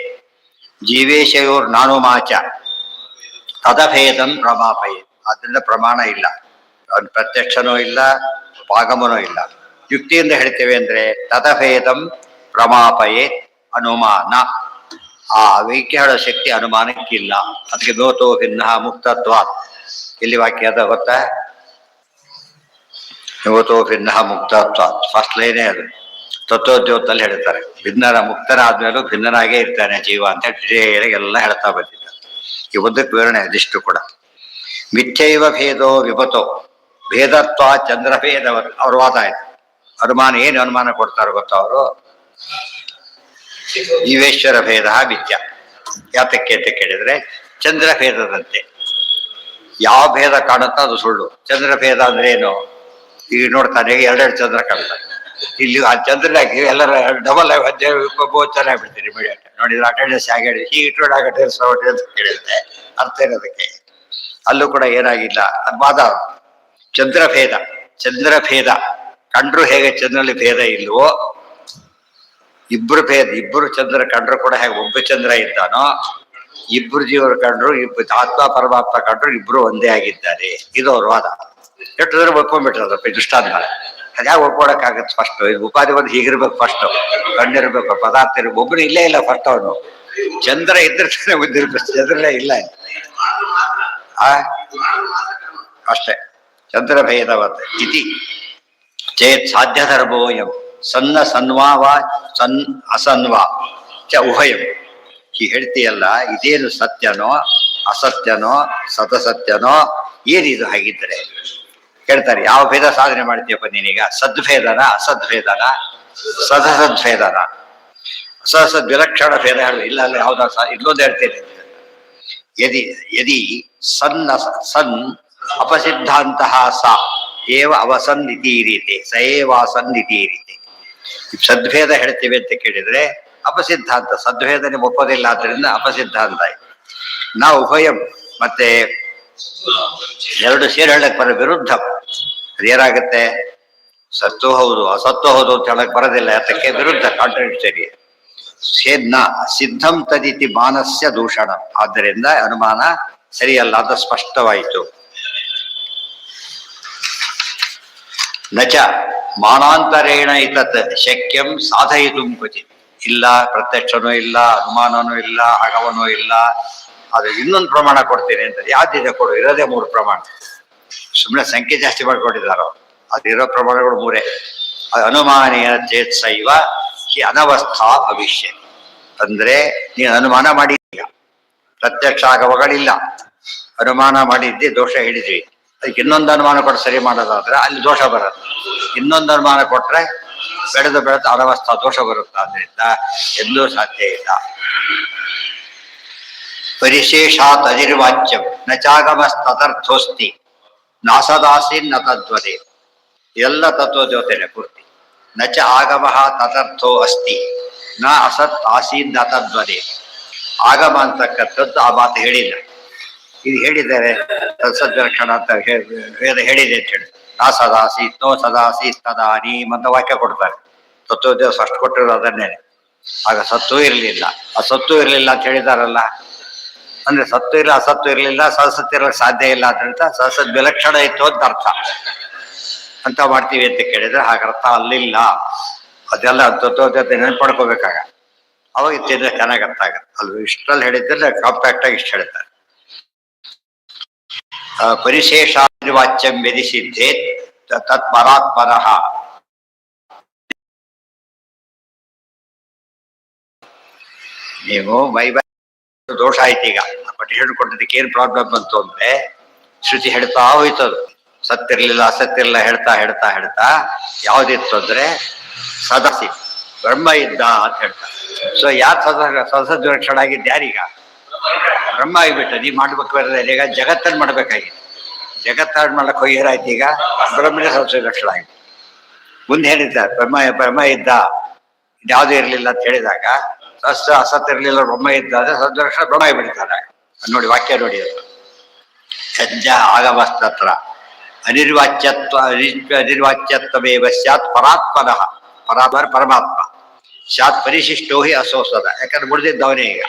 ಜೀವೇಶಯೋರ್ ನಾನುಮಾಚ ತದಭೇದಂ ಪ್ರಮಾಪಯೇ. ಆದ್ರಿಂದ ಪ್ರಮಾಣ ಇಲ್ಲ, ಅವನು ಪ್ರತ್ಯಕ್ಷನೂ ಇಲ್ಲ, ಪಾಗಮನೂ ಇಲ್ಲ. ಯುಕ್ತಿಯಿಂದ ಹೇಳ್ತೇವೆ ಅಂದ್ರೆ ತದಭೇದಂ ಪ್ರಮಾಪಯೇ ಅನುಮಾನ. ಆ ವೈಕ್ಯ ಹೇಳೋ ಶಕ್ತಿ ಅನುಮಾನಕ್ಕಿಲ್ಲ. ಅದಕ್ಕೆ ನೋತೋ ಭಿನ್ನ ಮುಕ್ತತ್ವ. ಇಲ್ಲಿ ವಾಕ್ಯ ಅದ ಗೊತ್ತಾ? ನೋತೋ ಭಿನ್ನ ಮುಕ್ತತ್ವ ಫಸ್ಟ್ ಲೈನೇ ಅದು. ತತ್ವೋದ್ಯೋಗದಲ್ಲಿ ಹೇಳ್ತಾರೆ ಭಿನ್ನರ ಮುಕ್ತರಾದ್ಮೇಲೂ ಭಿನ್ನನಾಗೇ ಇರ್ತಾನೆ ಜೀವ ಅಂತ ಎಲ್ಲ ಹೇಳ್ತಾ ಬಂದಿದ್ದಾರೆ. ಈ ಒಂದಕ್ಕೆ ವಿವರಣೆ ಅದಿಷ್ಟು ಕೂಡ. ಮಿಥ್ಯೈವ ಭೇದೋ ವಿಭತೋ ಭೇದತ್ವ ಚಂದ್ರಭೇದ ಅವ್ರ ವಾದ ಆಯ್ತು. ಅನುಮಾನ ಏನು ಅನುಮಾನ ಕೊಡ್ತಾರೋ ಗೊತ್ತಾ ಅವರು? ಜೀವೇಶ್ವರ ಭೇದ ಮಿಥ್ಯ. ಯಾತಕ್ಕೆ ಅಂತ ಕೇಳಿದ್ರೆ ಚಂದ್ರಭೇದದಂತೆ ಯಾವ ಭೇದ ಕಾಣುತ್ತೋ ಅದು ಸುಳ್ಳು. ಚಂದ್ರಭೇದ ಅಂದ್ರೆ ಏನು? ಈಗ ನೋಡ್ತಾನೆ ಎರಡೆರಡು ಚಂದ್ರ ಕಾಣ್ತಾನೆ. ಇಲ್ಲಿ ಆ ಚಂದ್ರನಾಗಿ ಎಲ್ಲರ ಡಬಲ್ ಚೆನ್ನಾಗ್ಬಿಡ್ತೀರಿ ಇಮಿಡಿಯೇಟ್ ನೋಡಿದ್ರೆ ಅಟೆಂಡೆನ್ಸ್ ಆಗಿ ಹೀಗೆ ಇಟ್ಕೊಂಡು ಅಟೆಂಡೆನ್ಸ್ ಅಂತ ಕೇಳಿದ್ರೆ ಅರ್ಥ ಇರೋದಕ್ಕೆ. ಅಲ್ಲೂ ಕೂಡ ಏನಾಗಿಲ್ಲ ವಾದ. ಚಂದ್ರಭೇದ ಕಂಡ್ರು ಹೇಗೆ ಚಂದ್ರಲ್ಲಿ ಭೇದ ಇಲ್ವೋ, ಇಬ್ಬರು ಚಂದ್ರ ಕಂಡ್ರು ಕೂಡ ಹೇಗೆ ಒಬ್ಬ ಚಂದ್ರ ಇದ್ದಾನೋ, ಇಬ್ಬರು ಜೀವರು ಕಂಡ್ರು ಆತ್ಮ ಪರಮಾತ್ಮ ಕಂಡ್ರು ಇಬ್ರು ಒಂದೇ ಆಗಿದ್ದಾರೆ. ಇದು ಅವ್ರ ವಾದ. ಎಷ್ಟು ಜನ ಒಪ್ಕೊಂಡ್ಬಿಟ್ರದಪ್ಪ ದೃಷ್ಟಾಂತ. ಅದ್ಯಾವ ಒಪ್ಕೊಳಕ್ಕಾಗತ್ತೆ? ಫಸ್ಟ್ ಉಪಾಧಿ ಒಂದು ಹೀಗಿರ್ಬೇಕು, ಫಸ್ಟ್ ಕಣ್ಣಿರ್ಬೇಕು, ಪದಾರ್ಥ ಇರ್ಬೇಕು. ಒಬ್ಬರು ಇಲ್ಲೇ ಇಲ್ಲ ಫಸ್ಟ್ ಅವನು. ಚಂದ್ರ ಇದ್ರೆ ಬಂದಿರ್ಬೇಕು, ಚಂದ್ರನೇ ಇಲ್ಲ ಅಷ್ಟೇ. ಚಂದ್ರಭೇದವತ್ ಇತಿ ಚೇತ್ ಸಾಧ್ಯ ಧರ್ಮೋಯಂ ಸನ್ನ ಸನ್ವಾವ ಸನ್ ಅಸನ್ವಾ ಚ ಉಭಯಂ. ಈ ಹೇಳ್ತೀಯಲ್ಲ ಇದೇನು ಸತ್ಯನೋ ಅಸತ್ಯನೋ ಸತಸತ್ಯನೋ ಏನಿದು? ಹಾಗಿದ್ರೆ ಕೇಳ್ತಾರೆ ಯಾವ ಭೇದ ಸಾಧನೆ ಮಾಡ್ತೀಯಪ್ಪ ನೀನೀಗ? ಸದ್ಭೇದನ ಅಸದ್ಭೇದನ ಸದಸದ್ಭೇದನ? ಅಸದ್ ವಿಲಕ್ಷಣ ಭೇದ ಹೇಳು. ಇಲ್ಲ ಅಲ್ಲ ಯಾವ್ದ ಇಲ್ಲೊಂದು ಹೇಳ್ತೇನೆ. ಯದಿ ಸನ್ ಅಪಸಿದ್ಧಾಂತಹ ಸ ಏವ ಅವಸನ್ ಇತೀರೀತೆ ಸ ಏವಾಸನ್ ಇತೀರೀತೆ. ಸದ್ಭೇದ ಹೇಳ್ತೀವಿ ಅಂತ ಕೇಳಿದ್ರೆ ಅಪಸಿದ್ಧಾಂತ. ಸದ್ಭೇದನೆ ಒಪ್ಪೋದಿಲ್ಲ, ಆದ್ರಿಂದ ಅಪಸಿದ್ಧಾಂತ. ನಾವು ಉಭಯಂ ಮತ್ತೆ ಎರಡು ಸೇರಿ ಹೇಳಕ್ ಬರೋ ವಿರುದ್ಧ. ಅದೇನಾಗುತ್ತೆ? ಸತ್ತು ಹೌದು ಅಸತ್ತು ಹೌದು ಅಂತ ಹೇಳಕ್ ಬರೋದಿಲ್ಲ. ಯಾತಕ್ಕೆ? ವಿರುದ್ಧ, ಕಾಂಟ್ರಡಿಕ್ಟರಿ. ಸೇನ್ನ ಸಿದ್ಧಂ ತದಿತಿ ಮಾನಸ್ಯ ದೂಷಣ. ಆದ್ದರಿಂದ ಅನುಮಾನ ಸರಿಯಲ್ಲ ಅಂತ ಸ್ಪಷ್ಟವಾಯಿತು. ನಚ ಮಾನಾಂತರೇಣ ಇತತ್ ಶಕ್ಯಂ ಸಾಧಯಿತು ಕ್ವಚಿತ್. ಇಲ್ಲ, ಪ್ರತ್ಯಕ್ಷನೂ ಇಲ್ಲ, ಅನುಮಾನನೂ ಇಲ್ಲ, ಆಗವನೂ ಇಲ್ಲ. ಅದು ಇನ್ನೊಂದು ಪ್ರಮಾಣ ಕೊಡ್ತೇನೆ ಅಂತ. ಯಾವ್ದಿದೆ ಕೊಡು? ಇರೋದೇ 3 ಪ್ರಮಾಣ. ಸುಮ್ಮನೆ ಸಂಖ್ಯೆ ಜಾಸ್ತಿ ಮಾಡ್ಕೊಂಡಿದ್ದಾರೋ. ಅದಿರೋ ಪ್ರಮಾಣಗಳು 3. ಅದು ಅನುಮಾನೇನ ಚೇತ್ಸೈವ ಹಿ ಅನವಸ್ಥಾ ಭವಿಷ್ಯ. ಅಂದ್ರೆ ನೀನು ಅನುಮಾನ ಮಾಡಿದ್ದೀಯ, ಪ್ರತ್ಯಕ್ಷ ಆಗವಗಳಿಲ್ಲ, ಅನುಮಾನ ಮಾಡಿದ್ದೆ, ದೋಷ ಹಿಡಿದ್ವಿ. ಅದಕ್ಕೆ ಇನ್ನೊಂದು ಅನುಮಾನ ಕೊಟ್ಟು ಸರಿ ಮಾಡೋದಾದ್ರೆ ಅಲ್ಲಿ ದೋಷ ಬರುತ್ತೆ. ಇನ್ನೊಂದು ಅನುಮಾನ ಕೊಟ್ರೆ ಬೆಳೆದು ಅನವಸ್ಥಾ ದೋಷ ಬರುತ್ತೆ. ಆದ್ರಿಂದ ಎಲ್ಲೂ ಸಾಧ್ಯ ಇಲ್ಲ. ಪರಿಶೇಷಾತ್ ಅನಿರ್ವಾಚ್ಯಂ ನ ಚಾಗಮಸ್ತಥರ್ಥೋಸ್ತಿ ನಾಸದಾಸೀನ್ ನ ತದ್ವದೇ. ಎಲ್ಲ ತತ್ವಜ್ಯೋತಿನೇ ಪೂರ್ತಿ. ನ ಚ ಆಗಮ ತಥರ್ಥೋ ಅಸ್ತಿ ನ ಅಸತ್ ಆಸೀನ್ ನ ತದ್ವದೇ. ಆಗಮ ಅಂತಕ್ಕಂಥದ್ದು ಆ ಮಾತು ಹೇಳಿಲ್ಲ. ಇದು ಹೇಳಿದ್ದಾರೆ ಸದ್ವಿಲಕ್ಷಣ ಅಂತ ವೇದ ಹೇಳಿದೆ ಅಂತ ಹೇಳಿ. ನಾ ಸದಾಸೀತ್ ನೋ ಸದಾಸೀತ್ ತದಾನೀಮ್ ಅಂತ ವಾಕ್ಯ ಕೊಡ್ತಾರೆ. ತತ್ವೋದ್ಯೋಗ ಫಸ್ಟ್ ಕೊಟ್ಟಿರೋದು ಅದನ್ನೇನೆ. ಆಗ ಸತ್ತು ಇರಲಿಲ್ಲ, ಅಸತ್ತು ಇರಲಿಲ್ಲ ಅಂತ ಹೇಳಿದಾರಲ್ಲ. ಅಂದ್ರೆ ಸತ್ತು ಇಲ್ಲ, ಅಸತ್ತು ಇರಲಿಲ್ಲ, ಸದಸತ್ತು ಇರಲಿಕ್ಕೆ ಸಾಧ್ಯ ಇಲ್ಲ ಅಂತ ಸದಸದ್ ವಿಲಕ್ಷಣ ಇತ್ತು ಅಂತ ಅರ್ಥ. ಅಂತ ಮಾಡ್ತೀವಿ ಅಂತ ಕೇಳಿದ್ರೆ ಹಾಗರ್ಥ ಅಲ್ಲಿಲ್ಲ. ಅದೆಲ್ಲ ತತ್ವೋದ್ಯೋಗ ನೆನ್ಪಡ್ಕೋಬೇಕಾಗ ಅವಾಗ ಇತ್ತಿದ್ರೆ ಚೆನ್ನಾಗಿ ಅರ್ಥ ಆಗತ್ತೆ. ಅಲ್ಲಿ ಇಷ್ಟರಲ್ಲಿ ಹೇಳಿದ್ರೆ ಕಾಂಪ್ಯಾಕ್ಟ್ ಆಗಿ ಇಷ್ಟು ಹೇಳ್ತಾರೆ. ಪರಿಶೇಷಾನಿರ್ವಾಚ್ಯಂ ವ್ಯಧಿಸಿದ್ಧೇ ತತ್ ಪರಾತ್ಪರಃ. ನೀವು ದೋಷ ಆಯ್ತು. ಈಗ ಪಟಿಷನ್ ಕೊಟ್ಟದಕ್ಕೆ ಏನ್ ಪ್ರಾಬ್ಲಮ್ ಬಂತು ಅಂದ್ರೆ ಶ್ರುತಿ ಹೇಳ್ತಾ ಹೋಯ್ತದು. ಸತ್ತಿರ್ಲಿಲ್ಲ ಅಸತ್ತಿರ್ಲಿಲ್ಲ ಹೇಳ್ತಾ ಹೇಳ್ತಾ ಹೇಳ್ತಾ ಯಾವ್ದಿತ್ತು ಅಂದ್ರೆ ಸದಸಿ ಬ್ರಹ್ಮ ಇದ್ದ ಅಂತ ಹೇಳ್ತಾರೆ. ಸೊ ಯಾರು ಸದಸದ್ ವಿಲಕ್ಷಣ ಆಗಿದ್ದು? ಯಾರೀಗ? ಬ್ರಹ್ಮ ಆಗಿಬಿಟ್ಟ. ನೀವ್ ಮಾಡ್ಬೇಕು. ಈಗ ಜಗತ್ತನ್ನು ಮಾಡ್ಬೇಕಾಗಿತ್ತು. ಜಗತ್ತಾಡ್ ಮಾಡಕ್ ಹೋಗಿ ಏನಾಯ್ತು? ಈಗ ಬ್ರಹ್ಮನೇ ಸದಸ್ಯ ಲಕ್ಷಣ ಆಗಿದೆ. ಮುಂದೆ ಹೇಳಿದ್ದಾರೆ ಬ್ರಹ್ಮ ಇದ್ದ, ಇದ್ಯಾವುದೂ ಇರಲಿಲ್ಲ ಅಂತ ಹೇಳಿದಾಗ ಅಸತ್ತಿರ್ಲಿಲ್ಲ ಬ್ರಹ್ಮ ಇದ್ದಾದ್ರೆ ಸದ್ರಕ್ಷ ಬ್ರಹ್ಮ ಬಿಡ್ತಾರೆ. ನೋಡಿ ವಾಕ್ಯ ನೋಡಿ ಅದು. ಸಜ್ಜ ಆಗಮಸ್ತತ್ರ ಅನಿರ್ವಾಚ್ಯತ್ವೇವ ಸ್ಯಾತ್ ಪರಾತ್ಮನಃ. ಪರಾತ್ಮ ಪರಮಾತ್ಮ. ಸ್ಯಾತ್ ಪರಿಶಿಷ್ಟೋ ಹಿ ಅಸೋಸದ. ಯಾಕಂದ್ರೆ ಉಳಿದಿದ್ದವನೇ ಈಗ.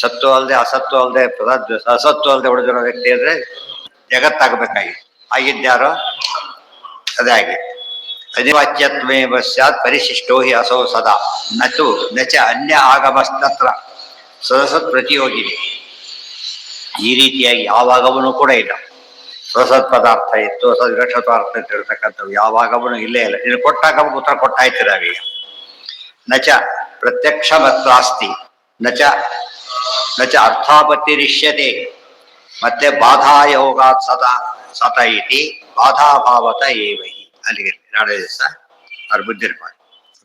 ಸತ್ತು ಅಲ್ಲದೆ ಅಸತ್ತು ಅಲ್ಲದೆ ಅಸತ್ತು ಅಲ್ಲದೆ ಉಳಿದಿರೋ ವ್ಯಕ್ತಿ ಅಂದ್ರೆ ಜಗತ್ತಾಗಬೇಕಾಗಿತ್ತು. ಆಗಿದ್ಯಾರೋ ಅದೇ ಆಗಿತ್ತು. ಅನಿವಾಚ್ಯತ್ವೇವ ಸ್ಯಾತ್ ಪರಿಶಿಷ್ಟೋ ಹಿ ಅಸೋ ಸದಾ ನತು ನಚ ಅನ್ಯ ಆಗಮಸ್ತತ್ರ ಸದಸತ್ ಪ್ರತಿಯೋಗಿನಿ. ಈ ರೀತಿಯಾಗಿ ಯಾವ ಆಗಮನೂ ಕೂಡ ಇಲ್ಲ. ಸದಸತ್ ಪದಾರ್ಥ ಇತ್ತು, ಸದ್ಗಕ್ಷತ್ವಾರ್ಥ ಅಂತ ಹೇಳ್ತಕ್ಕಂಥವು ಯಾವ ಆಗಮನೂ ಇಲ್ಲೇ ಇಲ್ಲ. ನೀನು ಕೊಟ್ಟಾಗ ಉತ್ತರ ಕೊಟ್ಟಾಯ್ತು ನಾವೀಗ. ನಚ ಪ್ರತ್ಯಕ್ಷ ಮತ್ರಾಸ್ತಿ ನಚ ನಚ ಅರ್ಥಾಪತ್ತಿರಿಷ್ಯತೆ. ಮತ್ತೆ ಬಾಧಾಯೋಗಾತ್ ಸತ ಇತಿ ಬಾಧಾಭಾವತ ಏವಹಿ. ಅಲ್ಲಿಗೆ ನಾಳೆ ದಿವಸ ಅವ್ರು ಬುದ್ಧಿರ್ಪಾಡು.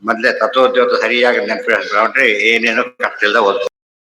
ಮೊದಲೇ ತತ್ವೋದ್ಯೋಗ ಸರಿಯಾಗಿ ನೆನಪಿಸ್ಕೊಂಡ್ರೆ ಏನೇನೋ ಕಷ್ಟ ಇಲ್ಲದೆ ಓದ್ಬೋದು.